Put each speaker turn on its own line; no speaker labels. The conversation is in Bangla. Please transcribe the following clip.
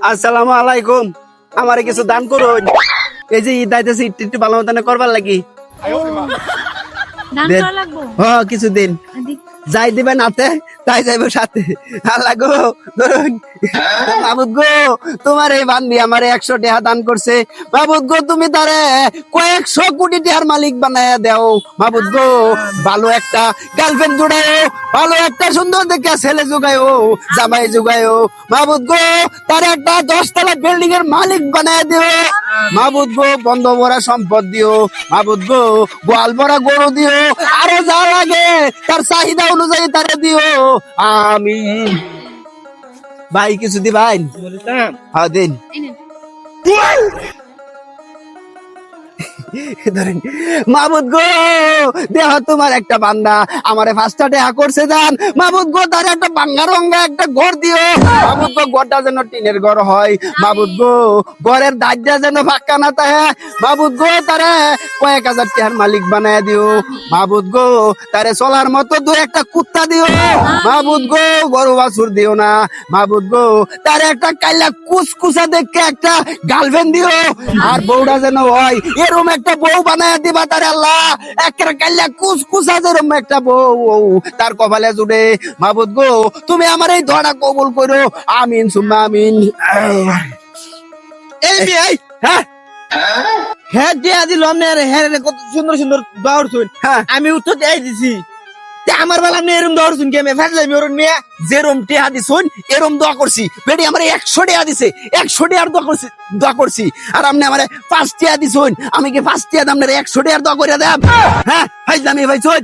আসসালামু আলাইকুম। আমারে কিছু দান করুন। এই যে ঈদ আইতেছে, একটু ভালো মতন করবার লাগি।
দান
দেন।
করা লাগবো।
কিছু দিন
দিক-
যাই দিবেন হাতে তাই যাইব সাথে। আল্লাহ গো, ধরুন। মাবুদ গো, তোমার এই বান্দি আমারে 100 টাকা দান করছে। মাবুদ গো, তুমি তারে কয়েকশো কোটি টাকার মালিক বানায়া দাও। মাবুদ গো, ভালো একটা গার্লফ্রেন্ড জোগায়ও, ভালো একটা সুন্দর দেখে ছেলে জোগায়ও, জামাই জোগায়ও। মাবুদ গো, তার একটা 10 তলা বিল্ডিং এর মালিক বানায়া দিও। মাবুদ গো, বন্ধ ভরা সম্পদ দিও। মাবুদ গো, গোয়াল ভরা গরু দিও, আরো যা লাগে তার চাহিদা অনুযায়ী তারে দিও। আমিন। ভাই কিছু দিবেন? হ্যাঁ দিন।
এই নেন।
ধরেন। মাবুদ গো, দেহ তোমার একটা বান্দা আমারে 5টা টাকা করছে দান। মাবুদ গো, তার একটা বাঙ্গা রঙ্গা একটা ঘর দিও। মাবুদ গো, ঘরটা যেন টিনের ঘর হয়। মাবুদ গো, ঘরের দাজ্জা যেন ফাঁকা না থাকে। মাবুদ গো, তারে কয়েক হাজার টাকার মালিক বানায় দিও। মাবুদ গো, তারে চলার মতো 2-1টা কুত্তা দিও। মাবুদ গো, গরু বাছুর দিও না। মাবুদ গো, তারে একটা কাইলা কুচকুচা দেখে একটা গার্লফ্রেন্ড দিও। আর বউটা যেন হয় এরম একটা বউ বানায় দিবা তারে আল্লাহ। একটা কাইলা কুচকুচা যেরম একটা বউ তার কপালে জুড়ে। মাবুদ গো, তুমি আমার এই দোয়াটা কবুল করো। আমিন সুম্মা আমিন।
এই মেয়ে
হ্যাঁ
হ্যাঁ দিয়া দিল হ্যাঁ কত সুন্দর সুন্দর দৌড় শুন
হ্যাঁ,
আমি উত্তর দিয়ে দিছি তে আমার বেলা আপনি এরম দৌড় শুন কি আমি ফেল যাবি ওর মেয়ে
যেরম টেহা দিছুন এরম দোয়া করছি। বেটি আমার 100 টাকা দিছে, 100 টাকার দোয়া করছি। আর আপনি আমার 5 টাকা দিছুন, আমি কি 5 টাকা দাম 100 টাকার দোয়া করে দেব? হ্যাঁ, ভাই জানি ভাই চল।